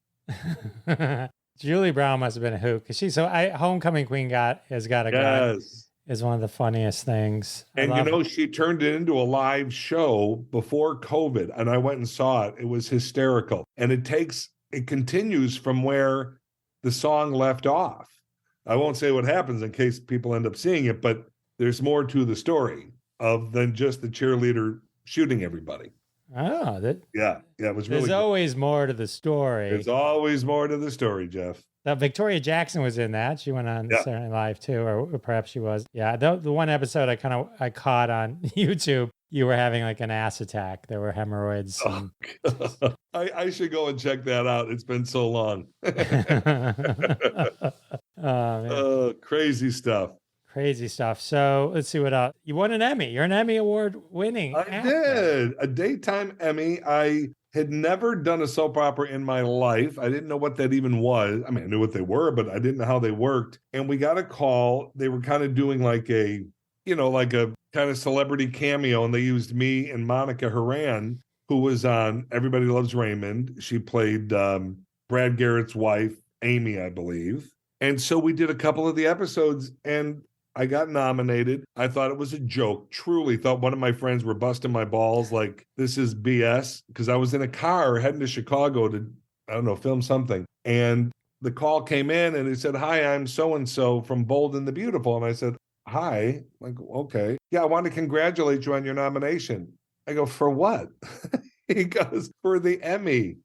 Julie Brown must have been a hoot because Homecoming Queen has got a gun. Is one of the funniest things. And she turned it into a live show before COVID, and I went and saw it. It was hysterical. And it continues from where the song left off. I won't say what happens in case people end up seeing it, but there's more to the story than just the cheerleader shooting everybody. Oh, it was really There's always more to the story. There's always more to the story, Jeff. Now, Victoria Jackson was in that. She went on Saturday Night Live too, or perhaps she was. Yeah, the one episode I caught on YouTube, you were having like an ass attack. There were hemorrhoids. I should go and check that out. It's been so long. Crazy stuff. Crazy stuff. So let's see what else. You won an Emmy. You're an Emmy Award winning actor. Did. A daytime Emmy. I Had never done a soap opera in my life. I didn't know what that even was. I mean, I knew what they were, but I didn't know how they worked. And we got a call. They were kind of doing like a kind of celebrity cameo. And they used me and Monica Horan, who was on Everybody Loves Raymond. She played Brad Garrett's wife, Amy, I believe. And so we did a couple of the episodes, and I got nominated. I thought it was a joke. Truly thought one of my friends were busting my balls like, this is BS, because I was in a car heading to Chicago to, I don't know, film something. And the call came in and it said, "Hi, I'm so-and-so from Bold and the Beautiful." And I said, "Hi." Like, okay. "Yeah, I want to congratulate you on your nomination." I go, "For what?" He goes, "For the Emmy."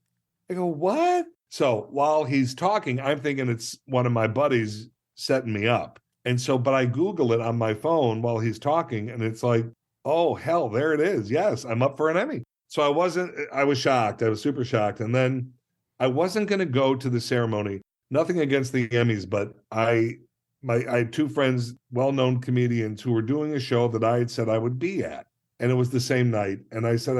I go, "What?" So while he's talking, I'm thinking it's one of my buddies setting me up. And so, but I Google it on my phone while he's talking, and it's like, oh, hell, there it is. Yes, I'm up for an Emmy. So I was shocked. I was super shocked. And then I wasn't going to go to the ceremony. Nothing against the Emmys, but I had two friends, well-known comedians, who were doing a show that I had said I would be at. And it was the same night. And I said,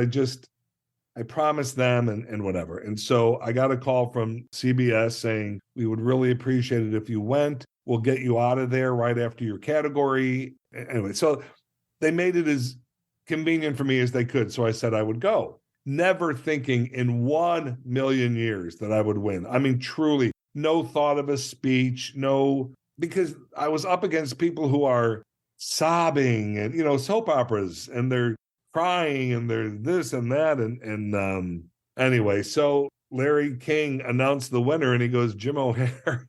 I promised them and whatever. And so I got a call from CBS saying, "We would really appreciate it if you went. We'll get you out of there right after your category." Anyway, so they made it as convenient for me as they could. So I said I would go, never thinking in 1,000,000 years that I would win. I mean, truly, no thought of a speech, because I was up against people who are sobbing and, soap operas, and they're crying and they're this and that. And anyway, so Larry King announced the winner, and he goes, "Jim O'Hare."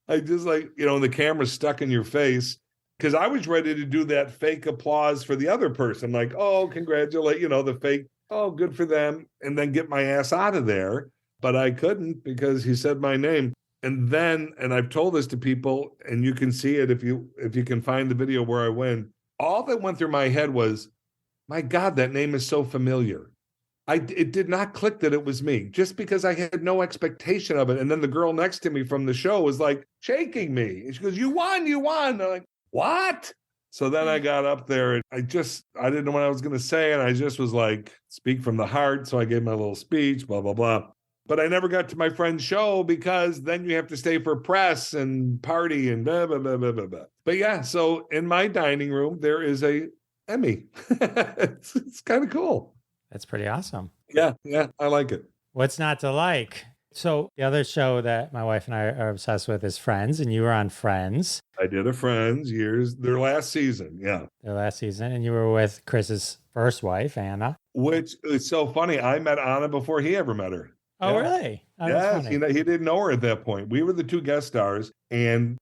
I just the camera's stuck in your face, because I was ready to do that fake applause for the other person. Like, "Oh, congratulate," the fake, "Oh, good for them," and then get my ass out of there. But I couldn't, because he said my name. And I've told this to people, and you can see it if you can find the video where I win. All that went through my head was, my God, that name is so familiar. It did not click that it was me, just because I had no expectation of it. And then the girl next to me from the show was like shaking me. And she goes, you won. I'm like, what? So then I got up there, and I didn't know what I was going to say. And I just was like, speak from the heart. So I gave my little speech, blah, blah, blah. But I never got to my friend's show, because then you have to stay for press and party and blah, blah, blah, blah, blah, blah. But yeah, so in my dining room, there is a Emmy. It's kind of cool. That's pretty awesome. Yeah, I like it. What's not to like? So the other show that my wife and I are obsessed with is Friends, and you were on Friends. I did a Friends their last season, yeah. Their last season, and you were with Chris's first wife, Anna. Which is so funny. I met Anna before he ever met her. Oh, yeah. Really? Oh, yes, he didn't know her at that point. We were the two guest stars, and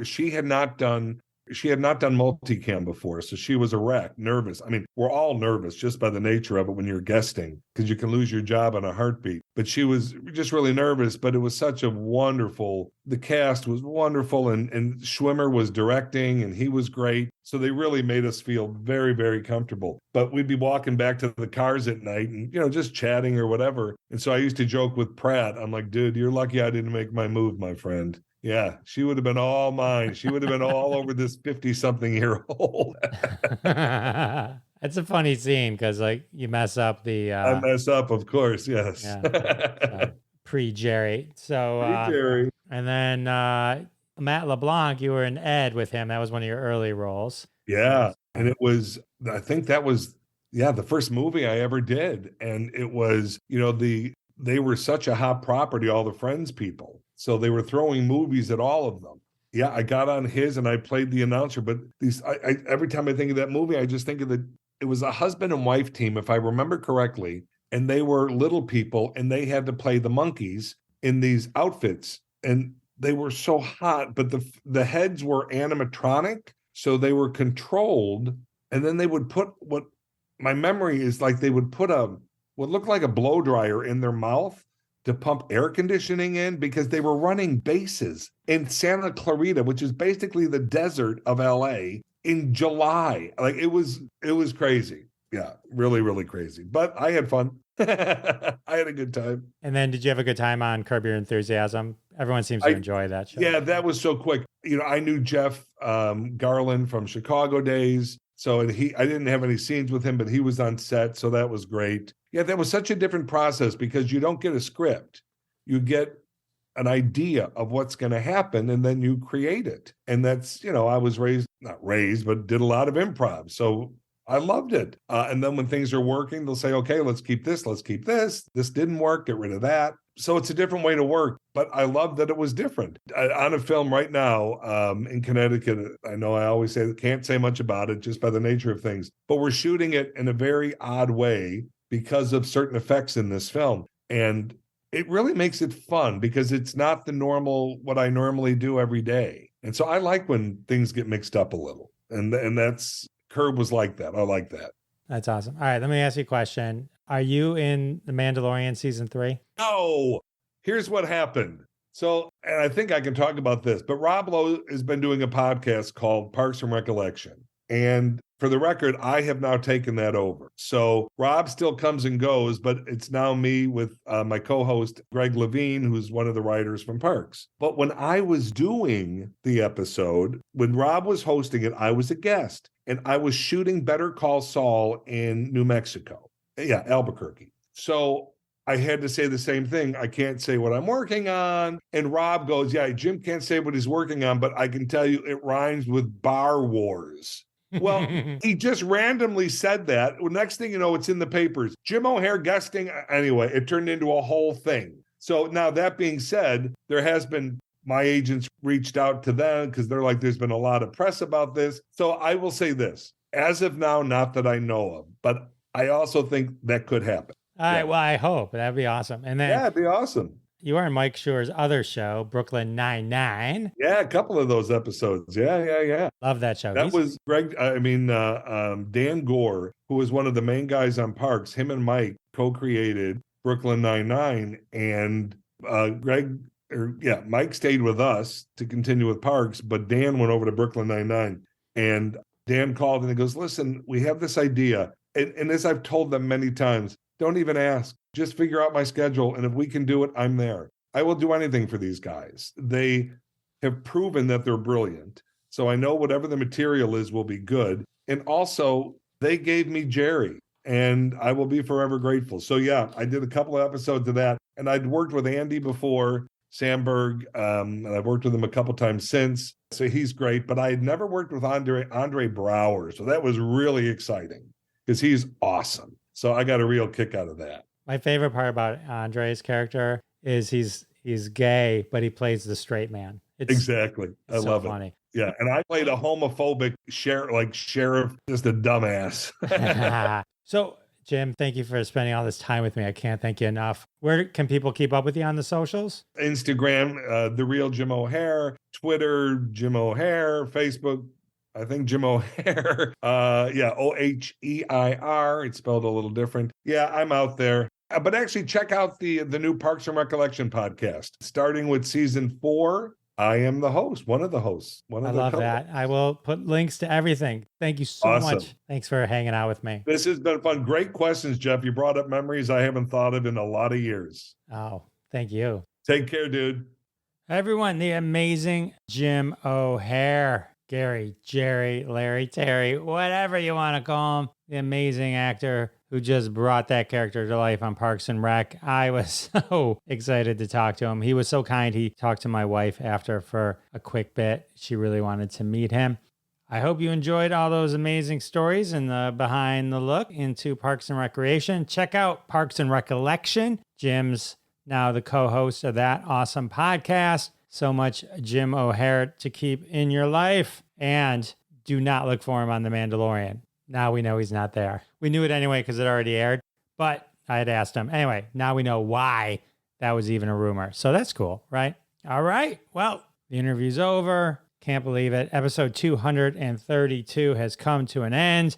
she had not done multicam before, so she was a wreck, nervous. I mean, we're all nervous just by the nature of it when you're guesting, because you can lose your job in a heartbeat. But she was just really nervous, but it was the cast was wonderful, and Schwimmer was directing, and he was great. So they really made us feel very, very comfortable. But we'd be walking back to the cars at night and, just chatting or whatever. And so I used to joke with Pratt. I'm like, "Dude, you're lucky I didn't make my move, my friend." Yeah, she would have been all mine. She would have been all over this 50-something-year-old. It's a funny scene, because you mess up the... I mess up, of course, yes. Yeah. Pre-Jerry. So, Pre-Jerry. And then Matt LeBlanc, you were in Ed with him. That was one of your early roles. Yeah, and I think that was, the first movie I ever did. And it was, they were such a hot property, all the Friends people. So they were throwing movies at all of them. Yeah, I got on his and I played the announcer. But every time I think of that movie, I just think of it was a husband and wife team, if I remember correctly. And they were little people, and they had to play the monkeys in these outfits. And they were so hot, but the heads were animatronic. So they were controlled. And then they would put my memory is they would put what looked like a blow dryer in their mouth to pump air conditioning in, because they were running bases in Santa Clarita, which is basically the desert of LA, in July. It was crazy. Yeah, really, really crazy. But I had fun. I had a good time. And then did you have a good time on Curb Your Enthusiasm? Everyone seems to enjoy that show. Yeah, that was so quick. I knew Jeff Garland from Chicago days. So I didn't have any scenes with him, but he was on set. So that was great. Yeah, that was such a different process because you don't get a script. You get an idea of what's going to happen and then you create it. And that's, I was not raised, but did a lot of improv. So I loved it. And then when things are working, they'll say, okay, let's keep this. This didn't work, get rid of that. So it's a different way to work. But I love that it was different. On a film right now in Connecticut, I know I always say can't say much about it just by the nature of things, but we're shooting it in a very odd way because of certain effects in this film. And it really makes it fun because it's not what I normally do every day. And so I like when things get mixed up a little. And that's Curb was like that. I like that. That's awesome. All right, let me ask you a question. Are you in The Mandalorian season 3? No. Here's what happened. So, and I think I can talk about this, but Rob Lowe has been doing a podcast called Parks and Recollection. And for the record, I have now taken that over. So Rob still comes and goes, but it's now me with my co-host, Greg Levine, who's one of the writers from Parks. But when I was doing the episode, when Rob was hosting it, I was a guest. And I was shooting Better Call Saul in New Mexico. Yeah, Albuquerque. So I had to say the same thing. I can't say what I'm working on. And Rob goes, yeah, Jim can't say what he's working on, but I can tell you it rhymes with Bar Wars. Well, he just randomly said that. Well, next thing you know, it's in the papers. Jim O'Heir guesting. Anyway, it turned into a whole thing. So now that being said, there has been my agents reached out to them because they're like, there's been a lot of press about this. So I will say this, as of now, not that I know of, but I also think that could happen. All right. Well, I hope that'd be awesome. And then it'd be awesome. You are in Mike Schur's other show, Brooklyn Nine-Nine. Yeah, a couple of those episodes. Yeah. Love that show. That was Greg. Dan Gore, who was one of the main guys on Parks. Him and Mike co-created Brooklyn Nine-Nine, and Mike stayed with us to continue with Parks, but Dan went over to Brooklyn Nine-Nine, and Dan called and he goes, "Listen, we have this idea," and as I've told them many times, don't even ask. Just figure out my schedule. And if we can do it, I'm there. I will do anything for these guys. They have proven that they're brilliant. So I know whatever the material is will be good. And also, they gave me Jerry, and I will be forever grateful. So yeah, I did a couple of episodes of that. And I'd worked with Andy before, Samberg, and I've worked with him a couple times since. So he's great. But I had never worked with Andre Brower. So that was really exciting because he's awesome. So I got a real kick out of that. My favorite part about Andre's character is he's gay, but he plays the straight man. Exactly. I love funny. It. Yeah. And I played a homophobic sheriff, just a dumbass. So, Jim, thank you for spending all this time with me. I can't thank you enough. Where can people keep up with you on the socials? Instagram, The Real Jim O'Heir, Twitter, Jim O'Heir, Facebook, I think Jim O'Heir. Oheir. It's spelled a little different. Yeah, I'm out there. But actually, check out the new Parks and Recollection podcast. Starting with season 4, I am the host, one of the hosts. I love that. I will put links to everything. Thank you so much. Thanks for hanging out with me. This has been fun. Great questions, Jeff. You brought up memories I haven't thought of in a lot of years. Oh, thank you. Take care, dude. Everyone, the amazing Jim O'Heir. Gary, Jerry, Larry, Terry, whatever you want to call him, the amazing actor who just brought that character to life on Parks and Rec. I was so excited to talk to him. He was so kind. He talked to my wife after for a quick bit. She really wanted to meet him. I hope you enjoyed all those amazing stories and the behind the look into Parks and Recreation. Check out Parks and Recollection. Jim's now the co-host of that awesome podcast. So much Jim O'Heir to keep in your life. And do not look for him on The Mandalorian. Now we know he's not there. We knew it anyway because it already aired, but I had asked him. Anyway, now we know why that was even a rumor. So that's cool, right? All right. Well, the interview's over. Can't believe it. Episode 232 has come to an end.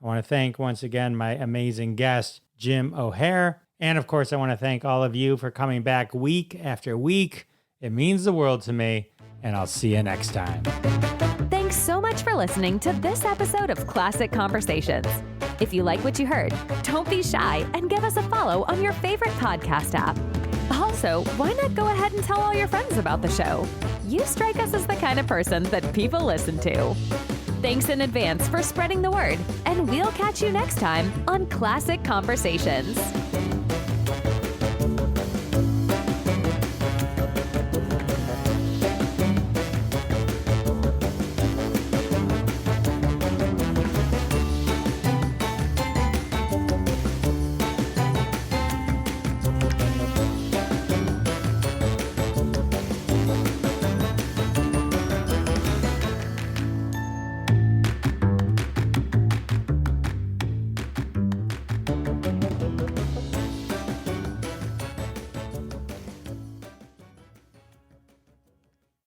I want to thank once again my amazing guest, Jim O'Heir. And of course, I want to thank all of you for coming back week after week. It means the world to me, and I'll see you next time. Thanks so much for listening to this episode of Classic Conversations. If you like what you heard, don't be shy and give us a follow on your favorite podcast app. Also, why not go ahead and tell all your friends about the show? You strike us as the kind of person that people listen to. Thanks in advance for spreading the word, and we'll catch you next time on Classic Conversations.